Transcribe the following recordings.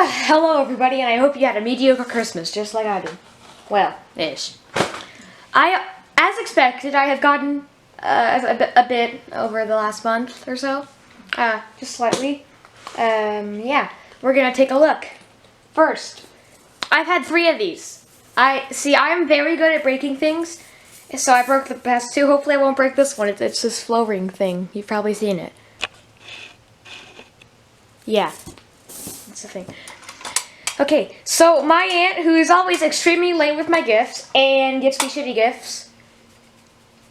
Hello everybody, and I hope you had a mediocre Christmas, just like I did. Well, ish. As expected, I have gotten a bit over the last month or so. Just slightly. Yeah, we're gonna take a look. First, I've had 3 of these. I'm very good at breaking things, so I broke the past 2. Hopefully I won't break this one. It's this flow ring thing. You've probably seen it. Yeah. That's the thing. Okay, so my aunt, who is always extremely late with my gifts and gets me shitty gifts,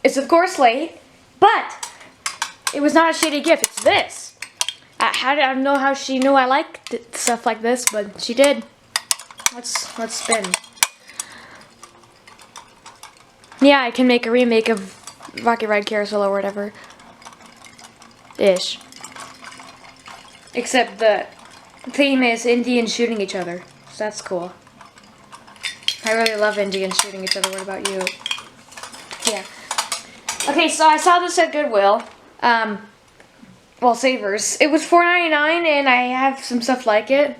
is of course late, but it was not a shitty gift. It's this. I don't know how she knew I liked stuff like this, but she did. Let's spin. Yeah, I can make a remake of Rocket Ride Carousel or whatever. Ish. Except the theme is Indians shooting each other. So that's cool. I really love Indians shooting each other. What about you? Yeah. Okay, so I saw this at Goodwill. Well, Savers. It was $4.99, and I have some stuff like it.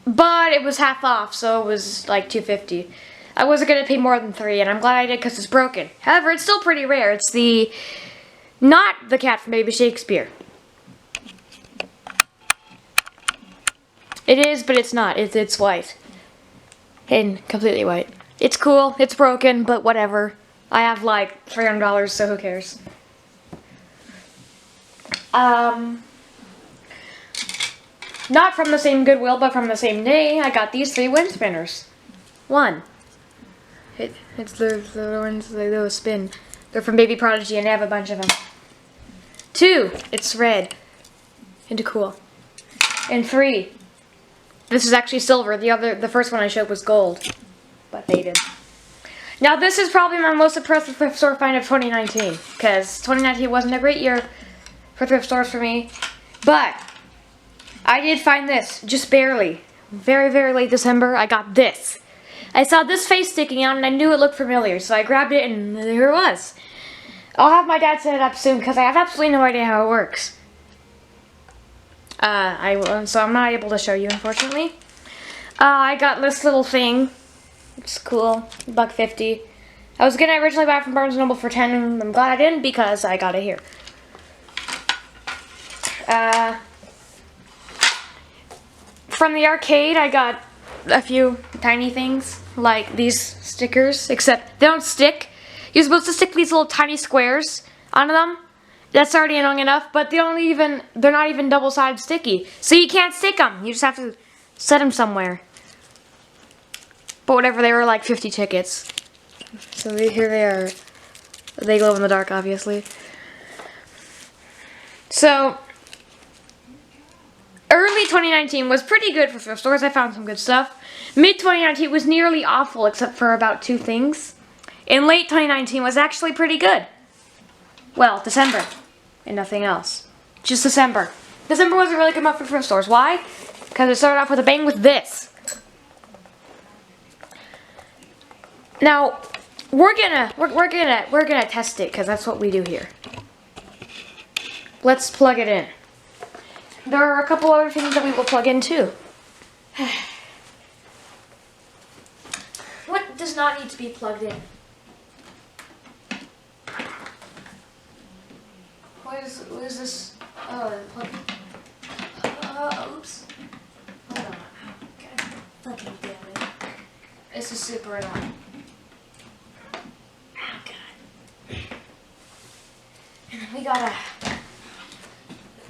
But it was half off, so it was like $2.50. I wasn't going to pay more than $3, and I'm glad I did because it's broken. However, it's still pretty rare. It's not the cat from Baby Shakespeare. It is, but it's not. It's white. And completely white. It's cool. It's broken, but whatever. I have like $300, so who cares? Not from the same Goodwill, but from the same day, I got these 3 wind spinners. 1. It's the ones that spin. They're from Baby Prodigy, and I have a bunch of them. 2. It's red. And cool. And 3. This is actually silver. The first one I showed was gold, but faded. Now this is probably my most impressive thrift store find of 2019, because 2019 wasn't a great year for thrift stores for me, but I did find this, just barely. Very, very late December, I got this. I saw this face sticking out and I knew it looked familiar, so I grabbed it and there it was. I'll have my dad set it up soon, because I have absolutely no idea how it works. So I'm not able to show you, unfortunately. I got this little thing. It's cool. $1.50. I was gonna originally buy it from Barnes & Noble for $10, and I'm glad I didn't because I got it here. From the arcade, I got a few tiny things, like these stickers, except they don't stick. You're supposed to stick these little tiny squares onto them. That's already annoying enough, but they're not even double-sided sticky. So you can't stick them. You just have to set them somewhere. But whatever, they were like 50 tickets. So here they are. They glow in the dark, obviously. So, early 2019 was pretty good for thrift stores. I found some good stuff. Mid-2019 was nearly awful, except for about 2 things. And late 2019 was actually pretty good. Well, December. And nothing else. Just December. December was a really good month for thrift stores. Why? Because it started off with a bang with this. Now, we're gonna test it because that's what we do here. Let's plug it in. There are a couple other things that we will plug in too. What does not need to be plugged in? What is this? Oh, plug. Oops. Hold on. God fucking damn it. This is super annoying. Oh, God. And then we gotta...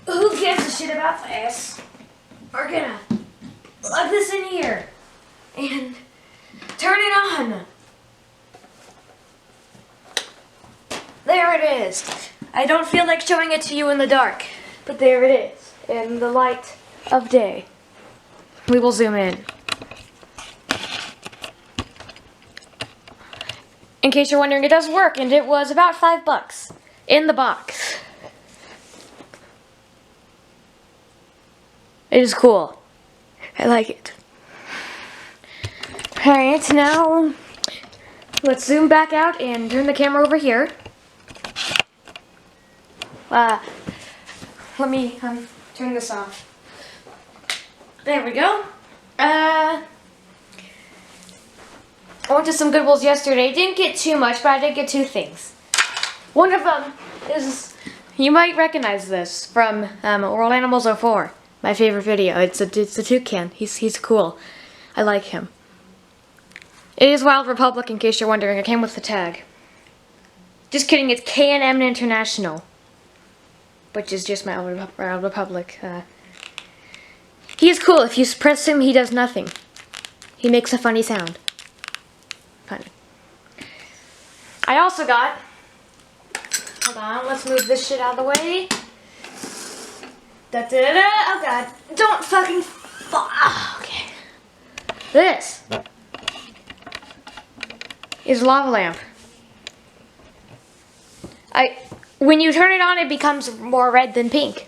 Who gives a shit about this? We're gonna plug this in here. And turn it on. There it is. I don't feel like showing it to you in the dark, but there it is, in the light of day. We will zoom in. In case you're wondering, it does work, and it was about $5 in the box. It is cool. I like it. Alright, now let's zoom back out and turn the camera over here. Let me turn this off. There we go. I went to some Goodwills yesterday. Didn't get too much, but I did get 2 things. One of them is, you might recognize this from World Animals 04, my favorite video. It's a toucan. He's cool. I like him. It is Wild Republic, in case you're wondering. It came with the tag. Just kidding, it's K&M International, which is just my Wild Republic. He is cool. If you press him, he does nothing. He makes a funny sound. Funny. I also got, hold on, let's move this shit out of the way. Da-da-da-da. Oh god, don't fucking okay. This is a lava lamp. When you turn it on, it becomes more red than pink.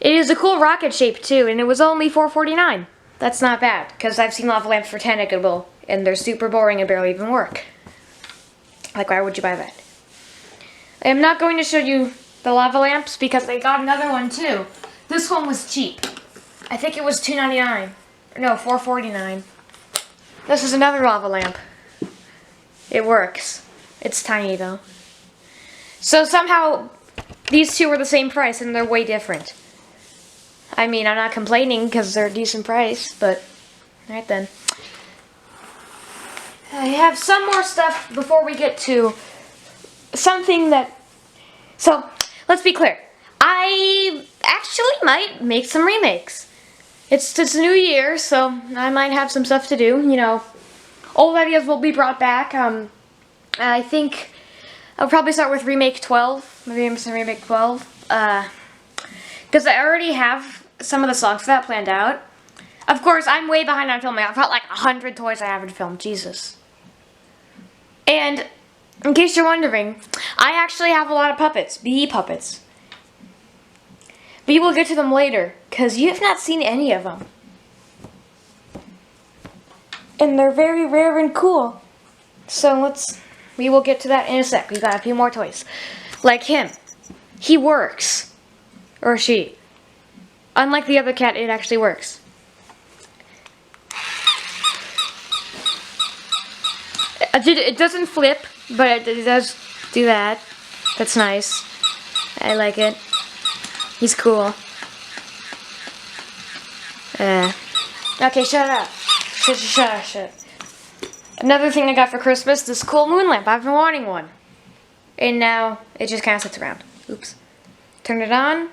It is a cool rocket shape too, and it was only $4.49. That's not bad, because I've seen lava lamps for 10 at Goodwill, and they're super boring and barely even work. Like, why would you buy that? I am not going to show you the lava lamps because I got another one too. This one was cheap. I think it was $2.99. No, $4.49. This is another lava lamp. It works. It's tiny though. So somehow these two were the same price and they're way different. I mean, I'm not complaining because they're a decent price, but alright then. I have some more stuff before we get to something that... So, let's be clear. I actually might make some remakes. It's New Year, so I might have some stuff to do, you know. Old ideas will be brought back. I think I'll probably start with Remake 12. Maybe some Remake 12. Because I already have some of the songs for that planned out. Of course, I'm way behind on filming. I've got like 100 toys I haven't filmed. Jesus. And in case you're wondering, I actually have a lot of puppets. BE puppets. We will get to them later, because you have not seen any of them. And they're very rare and cool. So we will get to that in a sec. We've got a few more toys. Like him. He works. Or she. Unlike the other cat, it actually works. It doesn't flip, but it does do that. That's nice. I like it. He's cool. Okay, shut up. Shut. Another thing I got for Christmas, this cool moon lamp. I've been wanting one. And now it just kind of sits around. Oops. Turn it on.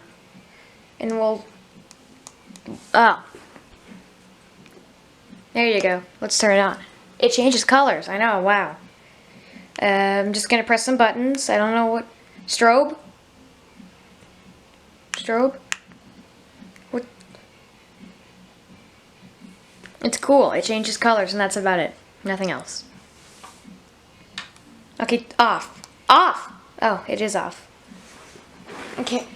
And we'll... Oh. There you go. Let's turn it on. It changes colors. I know. Wow. I'm just going to press some buttons. I don't know what... Strobe? Strobe? What? It's cool. It changes colors and that's about it. Nothing else. Okay, off. Off! Oh, it is off. Okay.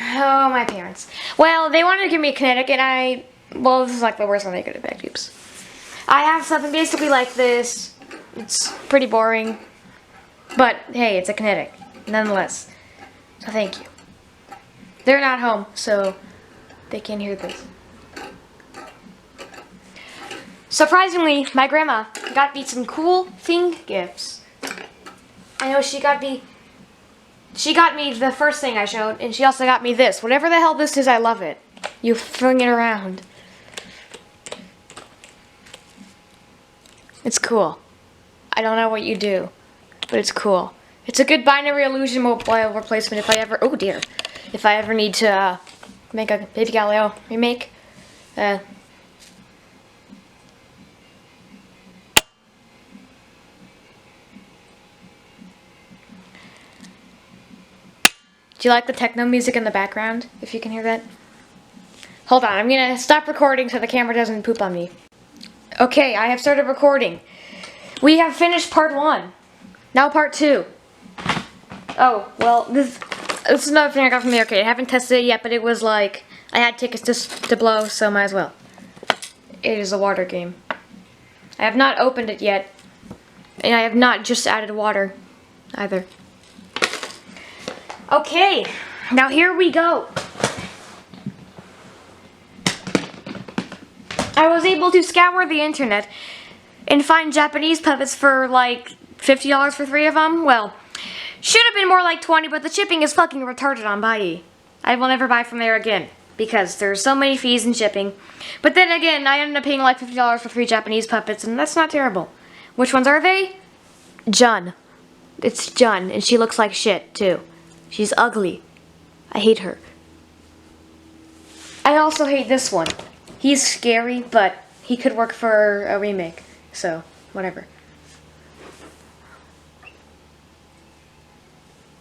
Oh, my parents. Well, they wanted to give me a kinetic and well, this is like the worst one they could have picked. Oops. I have something basically like this. It's pretty boring. But, hey, it's a kinetic. Nonetheless. So thank you. They're not home, so they can't hear this. Surprisingly, my grandma got me some cool thing gifts. I know she got me the first thing I showed, and she also got me this. Whatever the hell this is, I love it. You fling it around. It's cool. I don't know what you do, but it's cool. It's a good binary illusion mobile replacement if I ever, oh dear, if I ever need to make a Baby Galileo remake. Do you like the techno music in the background, if you can hear that? Hold on, I'm gonna stop recording so the camera doesn't poop on me. Okay, I have started recording. We have finished part 1. Now part 2. Oh, well, this is another thing I got from the arcade. I haven't tested it yet, but it was like, I had tickets to blow, so might as well. It is a water game. I have not opened it yet, and I have not just added water, either. Okay, now here we go. I was able to scour the internet and find Japanese puppets for like $50 for 3 of them. Well, should have been more like 20, but the shipping is fucking retarded on Buyee. I will never buy from there again because there's so many fees and shipping. But then again, I ended up paying like $50 for 3 Japanese puppets, and that's not terrible. Which ones are they? Jun. It's Jun, and she looks like shit too. She's ugly. I hate her. I also hate this one. He's scary, but he could work for a remake, so whatever.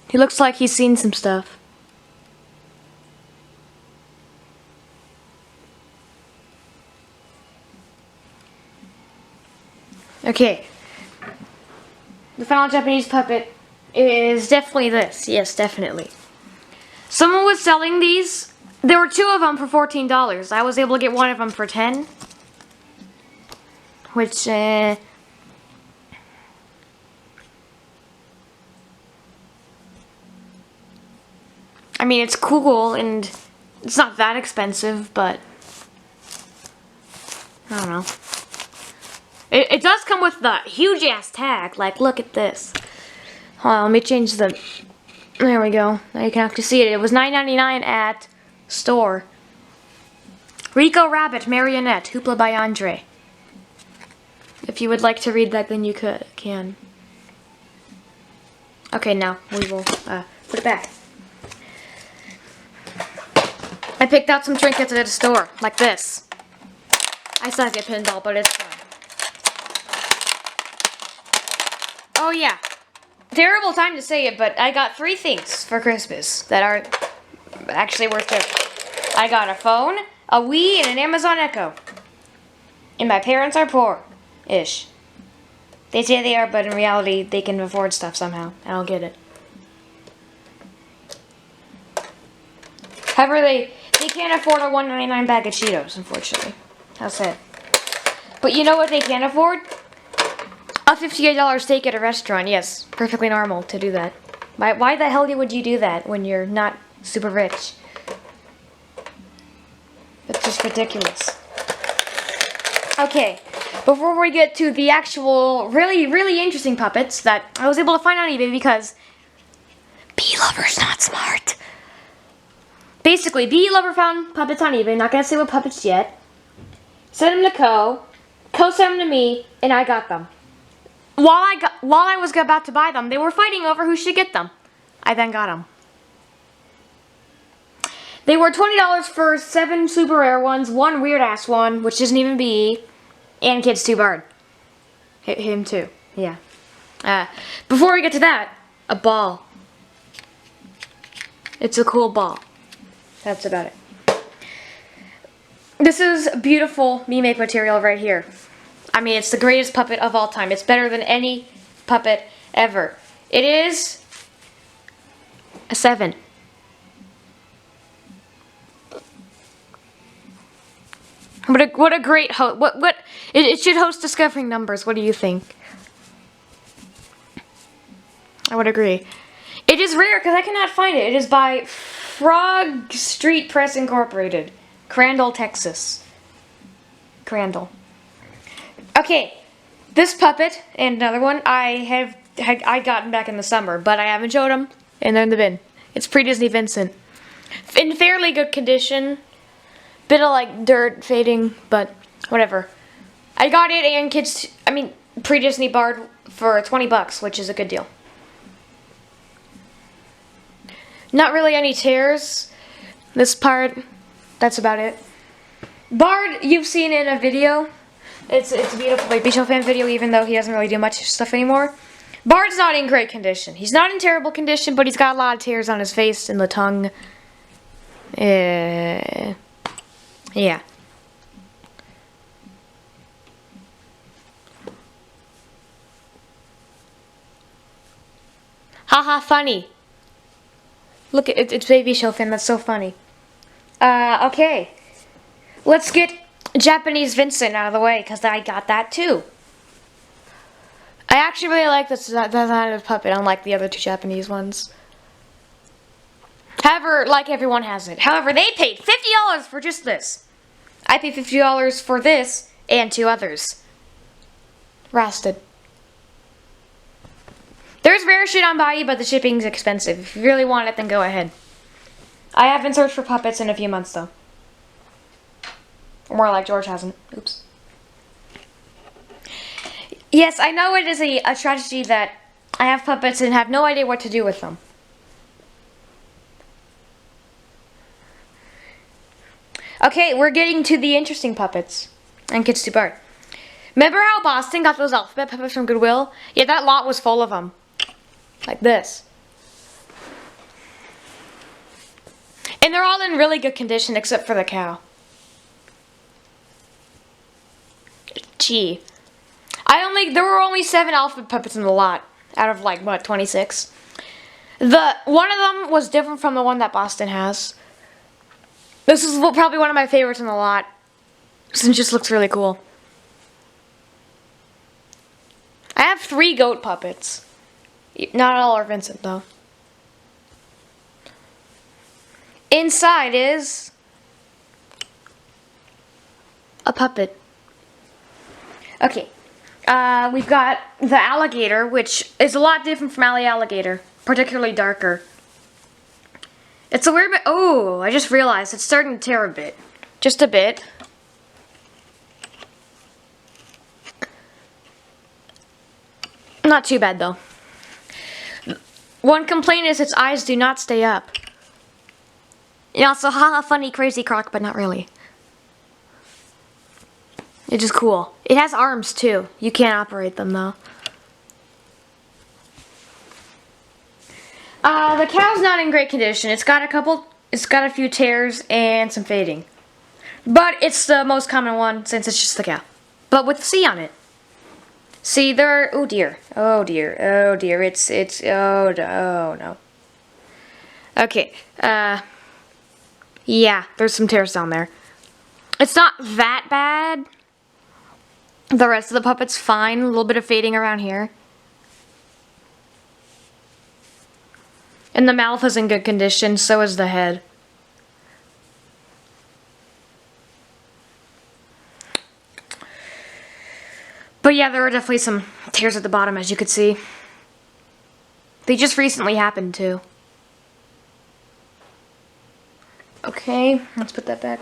He looks like he's seen some stuff. Okay. The final Japanese puppet is definitely this. Yes, definitely. Someone was selling these. There were 2 of them for $14. I was able to get 1 of them for $10. Which, I mean, it's cool and it's not that expensive, but I don't know. It does come with the huge ass tag. Like, look at this. Hold on, let me change the. There we go. Now you can actually see it. It was $9.99 at store. Rico Rabbit Marionette, Hoopla by Andre. If you would like to read that, then you can. Okay, now we will put it back. I picked out some trinkets at a store, like this. I suck at pinball, but it's fun. Oh yeah, terrible time to say it, but I got 3 things for Christmas that are actually worth it. I got a phone, a Wii, and an Amazon Echo. And my parents are poor-ish. They say they are, but in reality, they can afford stuff somehow. I don't get it. However, they can't afford a $1.99 bag of Cheetos, unfortunately. How sad. But you know what they can afford? A $58 steak at a restaurant. Yes, perfectly normal to do that. Why the hell would you do that when you're not super rich? It's just ridiculous. Okay, before we get to the actual really interesting puppets that I was able to find on eBay because B-Lover's not smart. Basically, B-Lover found puppets on eBay. Not gonna say what puppets yet. Sent them to Co sent them to me, and I got them. While I was about to buy them, they were fighting over who should get them. I then got them. They were $20 for 7 super rare ones, 1 weird ass one, which isn't even BE, and Kids 2 Bard. Him too, yeah. Before we get to that, a ball. It's a cool ball. That's about it. This is beautiful me-make material right here. I mean, it's the greatest puppet of all time. It's better than any puppet ever. It is a 7. What a great host. It should host Discovering Numbers. What do you think? I would agree. It is rare because I cannot find it. It is by Frog Street Press Incorporated, Crandall, Texas. Crandall. Okay, this puppet and another one I gotten back in the summer, but I haven't showed them, and they're in the bin. It's pre-Disney Vincent, in fairly good condition. Bit of like dirt fading, but whatever. I got it and pre-Disney Bard for $20, which is a good deal. Not really any tears. This part, that's about it. Bard, you've seen in a video. It's a beautiful Baby Show fan video, even though he doesn't really do much stuff anymore. Bard's not in great condition. He's not in terrible condition, but he's got a lot of tears on his face and the tongue. Yeah. Haha, funny. Look, it's Baby Show fan. That's so funny. Okay. Let's get Japanese Vincent out of the way, because I got that too. I actually really like this design of puppet, unlike the other 2 Japanese ones. However, like everyone has it. However, they paid $50 for just this. I paid $50 for this and 2 others. Rusted. There's rare shit on Bayou, but the shipping's expensive. If you really want it, then go ahead. I haven't searched for puppets in a few months, though. Or more like George hasn't. Oops. Yes, I know it is a tragedy that I have puppets and have no idea what to do with them. Okay, we're getting to the interesting puppets. And Kids to Bard. Remember how Boston got those alphabet puppets from Goodwill? Yeah, that lot was full of them. Like this. And they're all in really good condition except for the cow. Gee. There were only 7 alphabet puppets in the lot. Out of like, what, 26? One of them was different from the one that Boston has. This is probably one of my favorites in the lot. Since it just looks really cool. I have 3 goat puppets. Not all are Vincent, though. Inside is a puppet. Okay. We've got the alligator, which is a lot different from alligator. Particularly darker. It's a weird bit. Oh, I just realized it's starting to tear a bit. Just a bit. Not too bad, though. One complaint is its eyes do not stay up. And also, haha, funny, crazy croc, but not really. It's just cool. It has arms, too. You can't operate them, though. The cow's not in great condition. It's got a few tears and some fading. But it's the most common one, since it's just the cow. But with C on it. See, oh dear, oh dear, oh dear, oh no. Okay, yeah, there's some tears down there. It's not that bad. The rest of the puppet's fine, a little bit of fading around here. And the mouth is in good condition, so is the head. But yeah, there are definitely some tears at the bottom, as you could see. They just recently happened, too. Okay, let's put that back.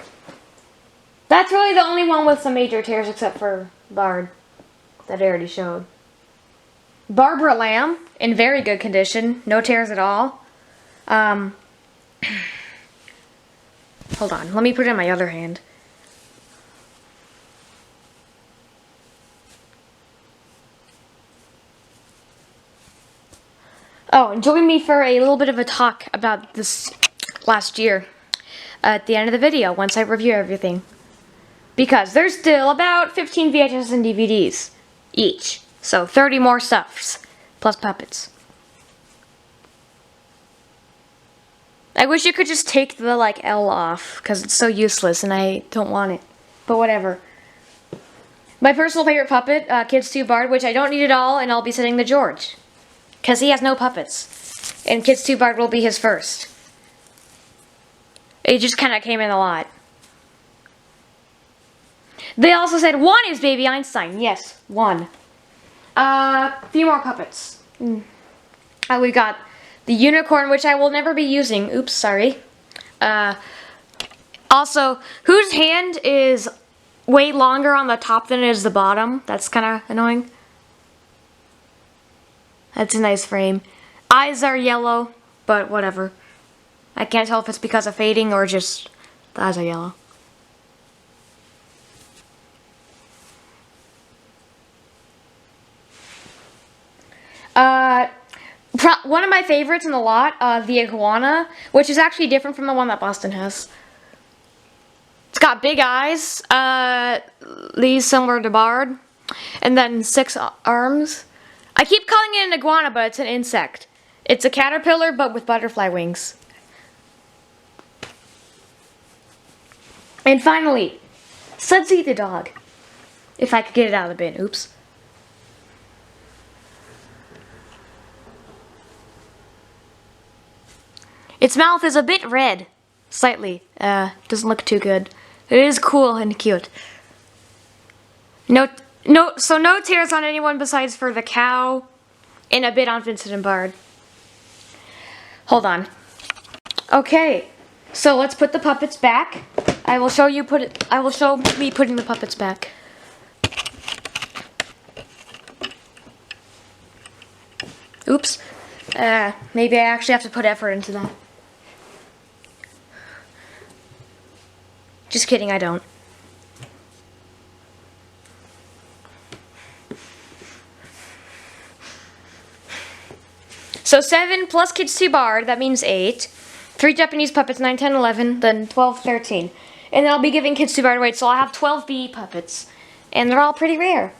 That's really the only one with some major tears, except for Bard, that I already showed. Barbara Lamb, in very good condition. No tears at all. Hold on, let me put it in my other hand. Oh, and join me for a little bit of a talk about this last year at the end of the video once I review everything. Because there's still about 15 VHS and DVDs each. So 30 more stuffs, plus puppets. I wish you could just take the L off, because it's so useless and I don't want it. But whatever. My personal favorite puppet, Kids 2 Bard, which I don't need at all, and I'll be setting the George. Because he has no puppets. And Kids 2 Bard will be his first. It just kind of came in a lot. They also said 1 is Baby Einstein. Yes, 1. Few more puppets. We got the unicorn, which I will never be using. Oops, sorry. Also, whose hand is way longer on the top than it is the bottom? That's kind of annoying. That's a nice frame. Eyes are yellow, but whatever. I can't tell if it's because of fading or just the eyes are yellow. One of my favorites in the lot, the iguana, which is actually different from the one that Boston has. It's got big eyes, these similar to Bard, and then 6 arms. I keep calling it an iguana, but it's an insect. It's a caterpillar, but with butterfly wings. And finally, Sudsy the dog. If I could get it out of the bin. Oops. Its mouth is a bit red. Slightly. Doesn't look too good. It is cool and cute. So no tears on anyone besides for the cow, and a bit on Vincent and Bard. Hold on. Okay, so let's put the puppets back. I will show me putting the puppets back. Oops. Maybe I actually have to put effort into that. Just kidding, I don't. So 7 plus Kids 2 Bard, that means 8. 3 Japanese puppets, 9, 10, 11, then 12, 13. And then I'll be giving Kids 2 Bard away, so I'll have 12 BE puppets. And they're all pretty rare.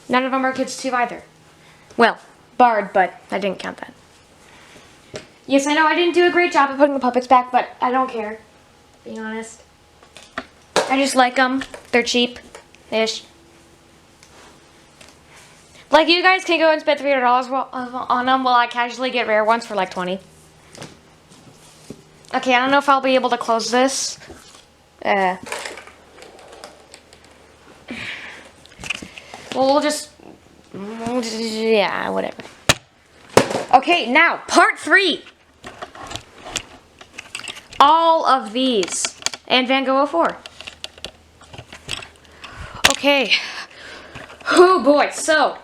None of them are Kids 2 either. Well, Bard, but I didn't count that. Yes, I know I didn't do a great job of putting the puppets back, but I don't care. Being honest. I just like them. They're cheap-ish. Like, you guys can go and spend $300 on them while I casually get rare ones for like 20. Okay, I don't know if I'll be able to close this. Well, we'll just, yeah, whatever. Okay, now, part 3. All of these. And Van Gogh 04. Okay. Oh boy, so,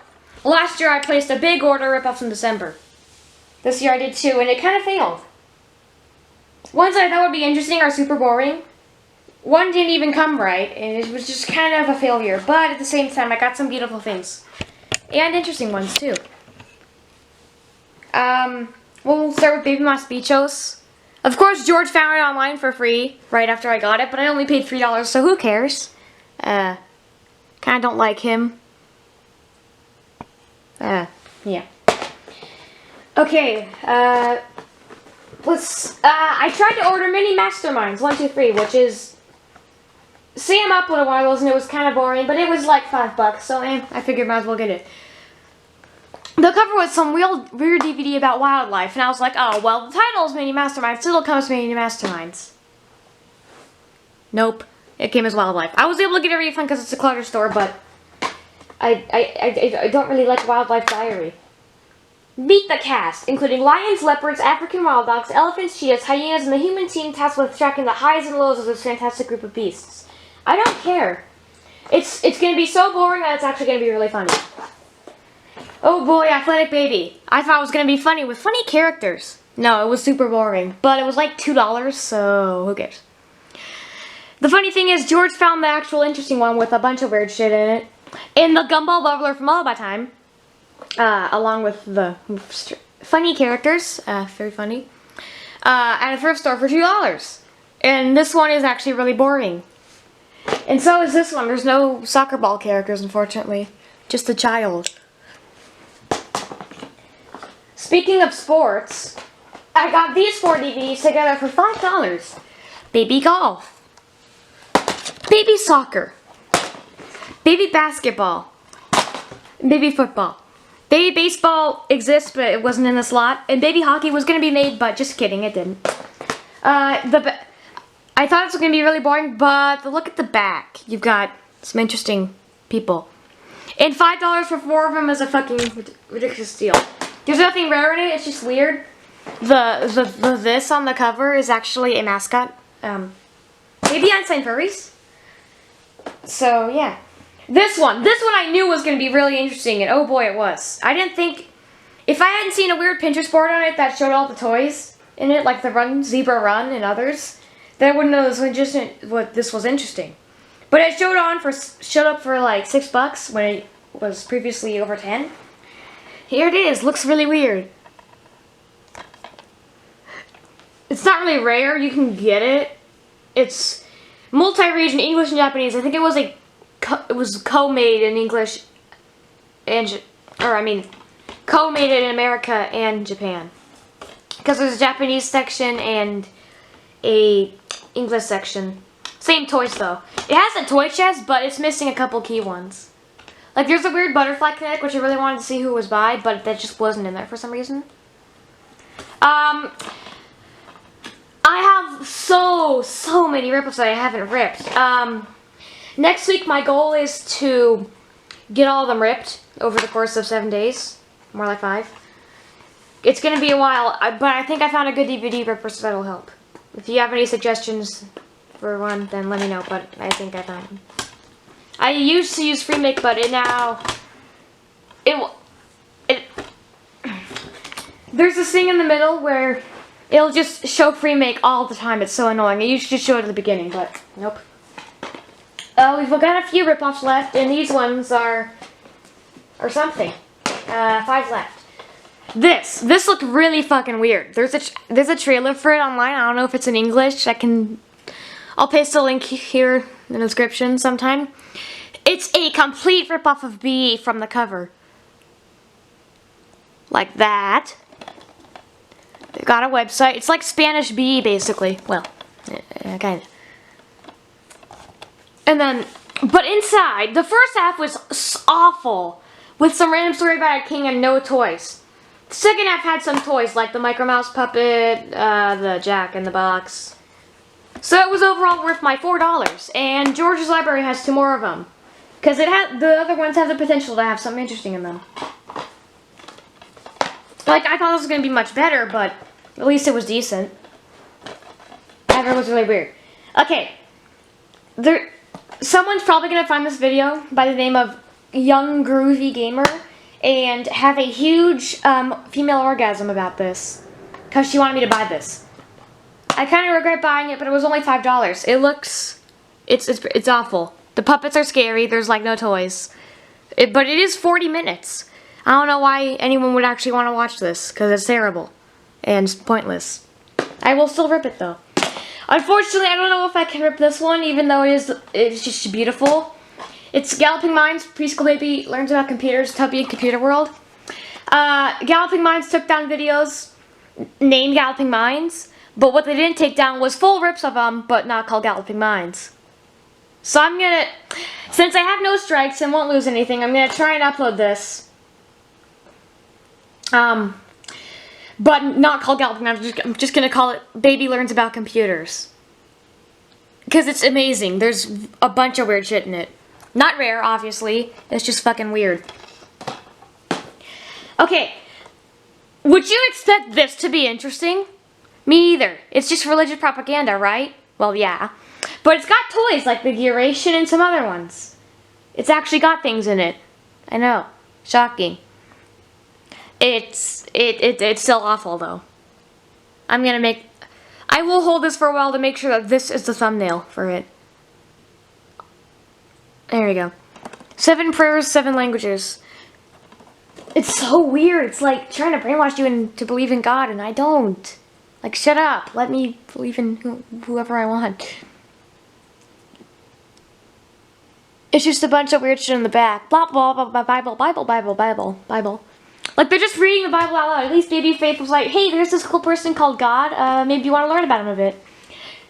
last year I placed a big order rip-offs in December. This year I did 2, and it kind of failed. Ones that I thought would be interesting are super boring. One didn't even come right, and it was just kind of a failure. But at the same time, I got some beautiful things. And interesting ones, too. We'll start with Baby Moss Bichos. Of course, George found it online for free right after I got it, but I only paid $3, so who cares? Kind of don't like him. Yeah. Okay, I tried to order Mini Masterminds 1, 2, 3, which is... Sam uploaded one of those and it was kind of boring, but it was like $5, so I figured might as well get it. The cover was some weird DVD about wildlife, and I was like, oh, well, the title is Mini Masterminds, so it'll come as Mini Masterminds. Nope, it came as wildlife. I was able to get a refund because it's a clutter store, but I don't really like Wildlife Diary. Meet the cast, including lions, leopards, African wild dogs, elephants, cheetahs, hyenas, and the human team tasked with tracking the highs and lows of this fantastic group of beasts. I don't care. It's going to be so boring that it's actually going to be really funny. Oh boy, Athletic Baby. I thought it was going to be funny with funny characters. No, it was super boring. But it was like $2, so who cares? The funny thing is, George found the actual interesting one with a bunch of weird shit in it. And the Gumball Bubbler from Lullaby Time. Along with the funny characters. Very funny. At a thrift store for $2. And this one is actually really boring. And so is this one. There's no soccer ball characters, unfortunately. Just a child. Speaking of sports, I got these 4 DVDs together for $5. Baby golf. Baby soccer. Baby basketball. Baby football. Baby baseball exists, but it wasn't in the slot. And baby hockey was going to be made, but just kidding, it didn't. I thought it was going to be really boring, but look at the back. You've got some interesting people. And $5 for 4 of them is a fucking ridiculous deal. There's nothing rare in it, it's just weird. This on the cover is actually a mascot. Maybe Einstein Furries. So, yeah. This one I knew was going to be really interesting, and oh boy it was. I didn't think, if I hadn't seen a weird Pinterest board on it that showed all the toys in it, like the Zebra Run and others, then I wouldn't know this was interesting. But it showed up for like $6 when it was previously over 10. Here it is, looks really weird. It's not really rare, you can get it. It's multi-region, English and Japanese. I think it was co-made in English and, co-made in America and Japan. Because there's a Japanese section and a English section. Same toys though. It has a toy chest, but it's missing a couple key ones. Like there's a weird butterfly kinetic, which I really wanted to see who was by, but that just wasn't in there for some reason. I I have so many rip-offs that I haven't ripped. Next week my goal is to get all of them ripped over the course of 7 days. More like 5. It's going to be a while, but I think I found a good DVD ripper, so that'll help. If you have any suggestions for one, then let me know, but I think I found them. I used to use FreeMake, but there's this thing in the middle where it'll just show FreeMake all the time. It's so annoying. It used to just show it at the beginning, but nope. We've got a few rip-offs left, and these ones are something. 5 left. This looked really fucking weird. There's a trailer for it online. I don't know if it's in English. I'll paste a link here in the description sometime. It's a complete rip-off of BE from the cover. Like that. They've got a website. It's like Spanish BE, basically. Well, kind of. And then, but inside, the first half was awful, with some random story about a king and no toys. The second half had some toys, like the Micro Mouse puppet, the Jack in the Box. So it was overall worth my $4. And George's Library has 2 more of them, because the other ones have the potential to have something interesting in them. Like, I thought this was going to be much better, but at least it was decent. I thought it was really weird. Okay. Someone's probably going to find this video by the name of Young Groovy Gamer and have a huge female orgasm about this. Because she wanted me to buy this. I kind of regret buying it, but it was only $5. It looks... It's awful. The puppets are scary. There's, like, no toys. But it is 40 minutes. I don't know why anyone would actually want to watch this, because it's terrible and pointless. I will still rip it, though. Unfortunately, I don't know if I can rip this one, even though it's just beautiful. It's Galloping Minds, Preschool Baby Learns About Computers, Tubby and Computer World. Galloping Minds took down videos named Galloping Minds, but what they didn't take down was full rips of them, but not called Galloping Minds. So I'm gonna, since I have no strikes and won't lose anything, I'm gonna try and upload this. But not called Galloping Minds. I'm just gonna call it Baby Learns About Computers. Because it's amazing. There's a bunch of weird shit in it. Not rare, obviously. It's just fucking weird. Okay. Would you expect this to be interesting? Me either. It's just religious propaganda, right? Well, yeah. But it's got toys like the Duration and some other ones. It's actually got things in it. I know. Shocking. It's still awful, though. I will hold this for a while to make sure that this is the thumbnail for it. There we go. 7 prayers, 7 languages. It's so weird. It's like trying to brainwash you into believe in God, and I don't. Like, shut up. Let me believe in whoever I want. It's just a bunch of weird shit in the back. Blah, blah, blah, blah, Bible, Bible, Bible, Bible, Bible. Like, they're just reading the Bible out loud. At least Baby Faith was like, hey, there's this cool person called God. Maybe you want to learn about him a bit.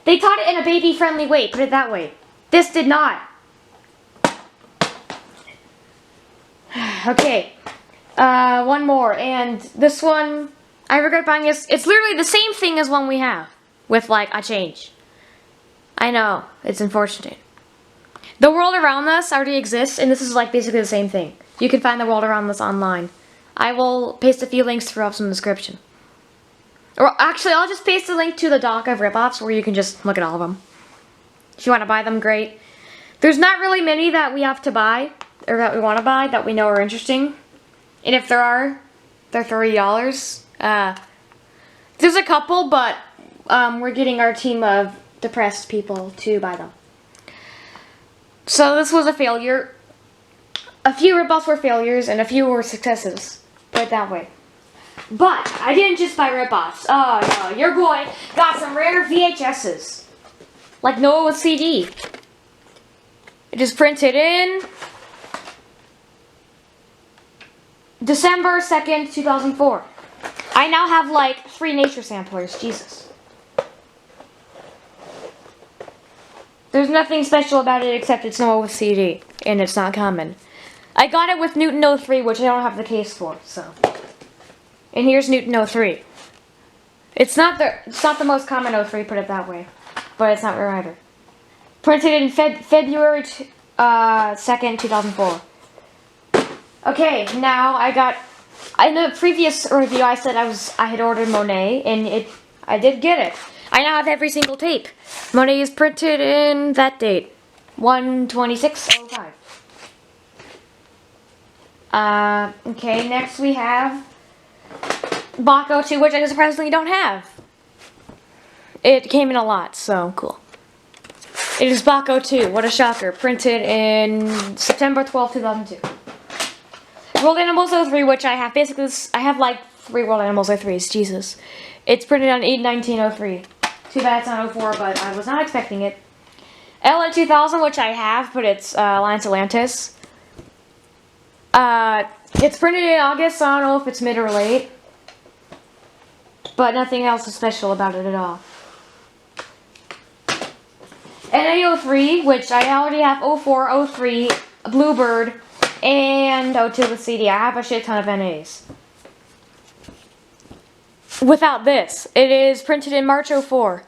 They taught it in a baby-friendly way. Put it that way. This did not. Okay. One more. And this one, I regret buying this. It's literally the same thing as one we have. With, like, a change. I know. It's unfortunate. The world around us already exists, and this is, like, basically the same thing. You can find the world around us online. I will paste a few links for ups in the description. Or actually, I'll just paste a link to the doc of rip-offs where you can just look at all of them. If you want to buy them, great. There's not really many that we have to buy, or that we want to buy, that we know are interesting. And if there are, they're $30. There's a couple, but we're getting our team of depressed people to buy them. So this was a failure. A few rip-offs were failures, and a few were successes. Put it that way. But I didn't just buy rip-offs. Oh no, your boy got some rare VHSs. Like Noah with CD. It is printed in December 2nd, 2004. I now have like 3 nature samplers. Jesus. There's nothing special about it except it's Noah with CD. And it's not common. I got it with Newton 03, which I don't have the case for, so. And here's Newton 03. It's not the most common O3, put it that way. But it's not rare either. Printed in February 2nd, 2004. Okay, now in the previous review I said I had ordered Monet, and I did get it. I now have every single tape. Monet is printed in that date. 1/26/05. Okay, next we have GOGH 2, which I surprisingly don't have. It came in a lot, so cool. It is GOGH 2, what a shocker. Printed in September 12th, 2002. World Animals 03, which I have basically, I have like 3 World Animals 03s, Jesus. It's printed on 8/19/03. Too bad it's not 04, but I was not expecting it. LN 2000, which I have, but it's Alliance Atlantis. It's printed in August, so I don't know if it's mid or late. But nothing else is special about it at all. NA 03, which I already have 04, 03, Bluebird, and 02 with CD. I have a shit ton of NAs. Without this, it is printed in March 04.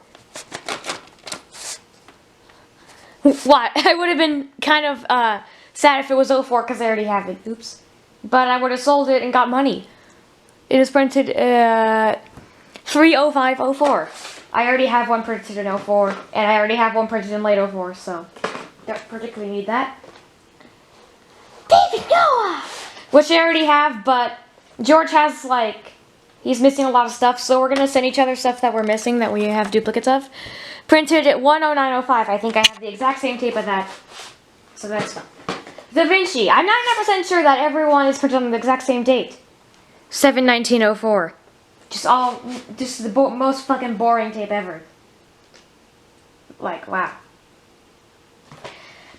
What? I would have been kind of sad if it was 04 because I already have it. Oops. But I would have sold it and got money. It is printed 3/05/04. I already have one printed in 04, and I already have one printed in late 04, so don't particularly need that. David Noah! Which I already have, but George has, like, he's missing a lot of stuff, so we're going to send each other stuff that we're missing that we have duplicates of. Printed at 1/09/05. I think I have the exact same tape of that, so that's fun. Da Vinci. I'm 99% sure that everyone is printed on the exact same date. 7/19/04. Just the most fucking boring tape ever. Like, wow.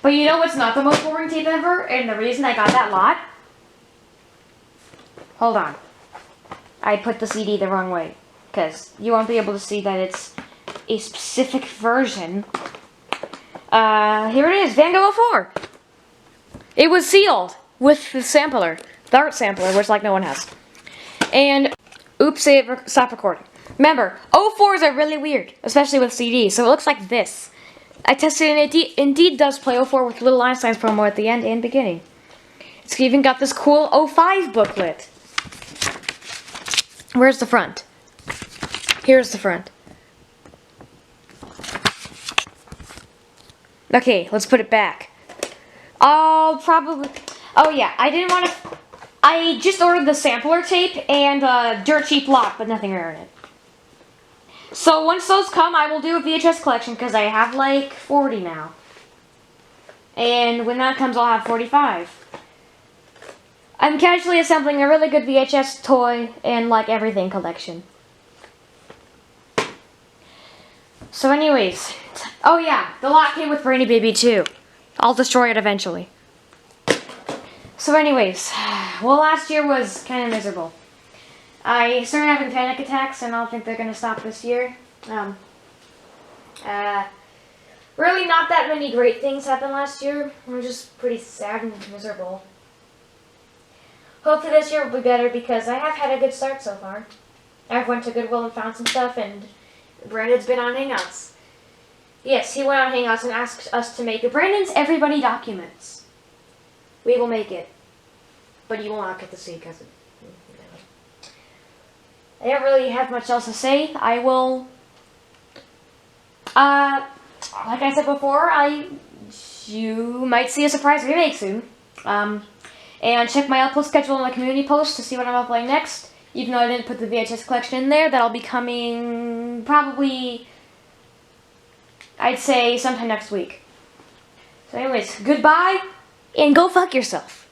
But you know what's not the most boring tape ever? And the reason I got that lot? Hold on. I put the CD the wrong way. Because you won't be able to see that it's a specific version. Here it is, Van Gogh 04. It was sealed with the sampler. The art sampler, which like no one has. And, oops, it stopped recording. Remember, 04s are really weird, especially with CDs, so it looks like this. I tested it, and Indeed does play 04 with Little Einstein's promo at the end and beginning. It's even got this cool 05 booklet. Where's the front? Here's the front. Okay, let's put it back. I'll probably... Oh yeah, I just ordered the sampler tape and a dirt cheap lot, but nothing rare in it. So once those come, I will do a VHS collection because I have like 40 now. And when that comes, I'll have 45. I'm casually assembling a really good VHS toy and like everything collection. So anyways, oh yeah, the lot came with Brainy Baby too. I'll destroy it eventually. So anyways, well, last year was kind of miserable. I started having panic attacks, and I don't think they're going to stop this year. Really not that many great things happened last year. I'm just pretty sad and miserable. Hopefully this year will be better, because I have had a good start so far. I've went to Goodwill and found some stuff, and Brandon's been on Hangouts. Yes, he went on Hangouts and asked us to make Brandon's Everybody Documents. We will make it. But you will not get to see because I don't really have much else to say. I will, like I said before, you might see a surprise remake soon. And check my upload schedule in the community post to see what I'm uploading next. Even though I didn't put the VHS collection in there, that'll be coming probably, I'd say, sometime next week. So anyways, goodbye, and go fuck yourself.